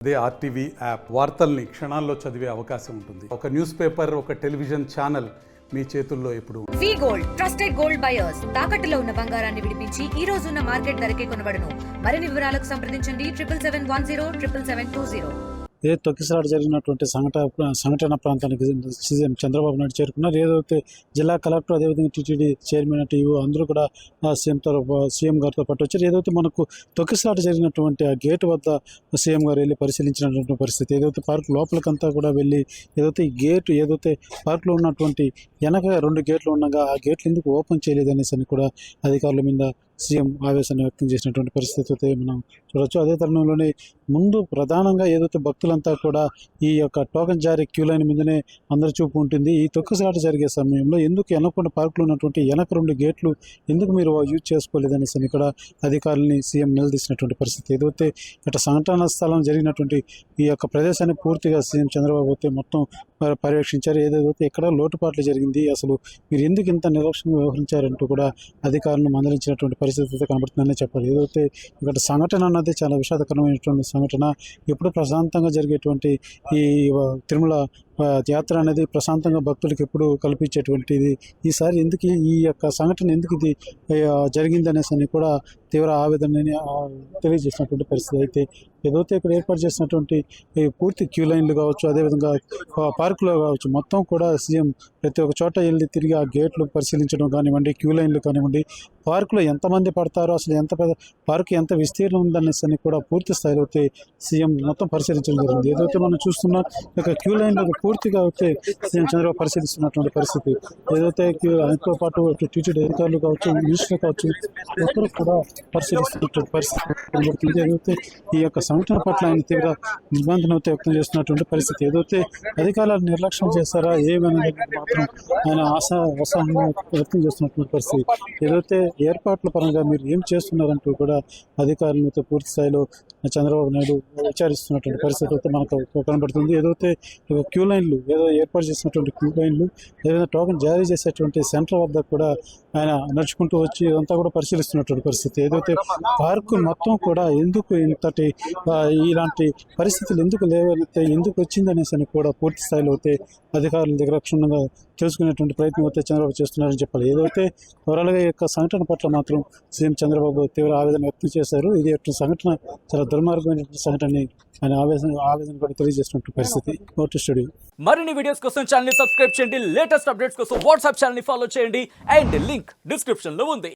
అదే RTV app వార్తల్ని క్షణాల్లో చదివే అవకాశం ఉంటుంది. ఒక న్యూస్ పేపర్, ఒక టెలివిజన్ ఛానల్ మీ చేతుల్లో ఎప్పుడు. వి గోల్డ్, ట్రస్టెడ్ గోల్డ్ బయర్స్. తాకట్టులో ఉన్న బంగారాన్ని విడిపించి ఈ రోజు ఉన్న మార్కెట్ ధరకే కొనబడును. మరిన్ని వివరాలకు సంప్రదించండి 7710 ఏ తొక్కిసలాట జరిగినటువంటి సంఘటన ప్రాంతానికి సీఎం చంద్రబాబు నాయుడు చేరుకున్నారు. ఏదైతే జిల్లా కలెక్టర్, అదేవిధంగా టీటీడీ చైర్మన్, టీఓ అందరూ కూడా సీఎం గారితో పాటు వచ్చారు. ఏదైతే మనకు తొక్కిసలాట జరిగినటువంటి ఆ గేటు వద్ద సీఎం గారు వెళ్ళి పరిశీలించినటువంటి పరిస్థితి, ఏదైతే పార్క్ లోపలికంతా కూడా వెళ్ళి ఏదైతే ఈ గేటు ఏదైతే పార్క్లో ఉన్నటువంటి వెనక 2 గేట్లు ఉండగా ఆ గేట్లు ఎందుకు ఓపెన్ చేయలేదు అనేసి అని కూడా అధికారుల మీద సీఎం ఆవేశాన్ని వ్యక్తం చేసినటువంటి పరిస్థితి అయితే మనం చూడవచ్చు. అదే తరుణంలోనే ముందు ప్రధానంగా ఏదైతే భక్తులంతా కూడా ఈ యొక్క టోకెన్ జారీ క్యూ లైన్ మీదనే అందరి చూపు ఉంటుంది. ఈ తొక్కిసలాట జరిగే సమయంలో ఎందుకు వెనకుండా పార్కులో ఉన్నటువంటి వెనక 2 గేట్లు ఎందుకు మీరు యూజ్ చేసుకోలేదనేసి అని కూడా అధికారులని సీఎం నిలదీసినటువంటి పరిస్థితి. ఏదైతే ఇట్లా సంఘటన స్థలం జరిగినటువంటి ఈ యొక్క ప్రదేశాన్ని పూర్తిగా సీఎం చంద్రబాబు అయితే మొత్తం పర్యవేక్షించారు. ఏదైతే ఎక్కడ లోటుపాట్లు జరిగింది, అసలు మీరు ఎందుకు ఇంత నిర్లక్ష్యంగా వ్యవహరించారంటూ కూడా అధికారులను మందలించినటువంటి పరిస్థితి అయితే కనబడుతుందనే చెప్పాలి. ఏదైతే ఇక్కడ సంఘటన అన్నది చాలా విషాదకరమైనటువంటి సంఘటన. ఎప్పుడు ప్రశాంతంగా జరిగేటువంటి ఈ తిరుమల యాత్ర అనేది ప్రశాంతంగా భక్తులకు ఎప్పుడు కల్పించేటువంటిది. ఈసారి ఎందుకు ఈ యొక్క సంఘటన ఎందుకు ఇది జరిగింది అనేసి అని కూడా తీవ్ర ఆవేదనని తెలియజేసినటువంటి పరిస్థితి. అయితే ఏదైతే ఇక్కడ ఏర్పాటు చేసినటువంటి పూర్తి క్యూ లైన్లు కావచ్చు, అదేవిధంగా పార్కులో కావచ్చు, మొత్తం కూడా సీఎం ప్రతి ఒక్క చోట వెళ్ళి తిరిగి ఆ గేట్లు పరిశీలించడం కానివ్వండి, క్యూ లైన్లు కానివ్వండి, పార్కులో ఎంతమంది పడతారో, అసలు ఎంత పెద్ద పార్కు ఎంత విస్తీర్ణం ఉందనేసి అని కూడా పూర్తి స్థాయిలో అయితే సీఎం మొత్తం పరిశీలించడం జరిగింది. ఏదైతే మనం చూస్తున్నాం ఇక క్యూ లైన్లో పూర్తిగా అయితే సీఎం చంద్రబాబు పరిశీలిస్తున్నటువంటి పరిస్థితి. ఏదైతే ఆయనతో పాటు టీటీడీ అధికారులు కావచ్చు, మినిస్టర్లు కావచ్చు, ఒక్కరు కూడా పరిశీలిస్తున్నటువంటి పరిస్థితి. ఏదైతే ఈ యొక్క సంఘటన పట్ల ఆయన తీవ్ర నిర్బంధన అయితే వ్యక్తం చేస్తున్నటువంటి పరిస్థితి. ఏదైతే అధికారులు నిర్లక్ష్యం చేస్తారా ఏమనేది మాత్రం ఆయన అసహనం వ్యక్తం చేస్తున్నటువంటి పరిస్థితి. ఏదైతే ఏర్పాట్ల పరంగా మీరు ఏం చేస్తున్నారంటూ కూడా అధికారులతో పూర్తి స్థాయిలో చంద్రబాబు నాయుడు విచారిస్తున్నటువంటి పరిస్థితి అయితే మనకు కనబడుతుంది. ఏదైతే క్యూ లైన్లు ఏర్పాటు చేసినటువంటి క్యూ లైన్లు, ఏదైనా టోకెన్ జారీ చేసేటువంటి సెంటర్ వద్ద కూడా ఆయన నడుచుకుంటూ వచ్చి ఇదంతా కూడా పరిశీలిస్తున్నటువంటి పరిస్థితి. ఏదైతే పార్కు మొత్తం కూడా ఎందుకు ఇంతటి ఇలాంటి పరిస్థితులు ఎందుకు లేవైతే ఎందుకు వచ్చిందనేసి అని కూడా పూర్తి స్థాయిలో అయితే అధికారుల దగ్గర క్షుణ్ణంగా తెలుసుకునేటువంటి ప్రయత్నం అయితే చంద్రబాబు చేస్తున్నారని చెప్పాలి. ఏదైతే ఓవరాల్గా ఈ యొక్క సంఘటన పట్ల మాత్రం సీఎం చంద్రబాబు తీవ్ర ఆవేదన వ్యక్తం చేశారు. ఇది సంఘటన చాలా దుర్మార్గమైనటువంటి సంఘటనని ఆయన ఆవేదన కూడా తెలియజేసినటువంటి పరిస్థితి. Vote studio. మరిన్ని వీడియోస్ కోసం ఛానల్ ని సబ్స్క్రైబ్ చేయండి. లేటెస్ట్ అప్డేట్స్ కోసం వాట్సాప్ ఛానల్ ని ఫాలో చేయండి. అండ్ లింక్ డిస్క్రిప్షన్ లో ఉంది.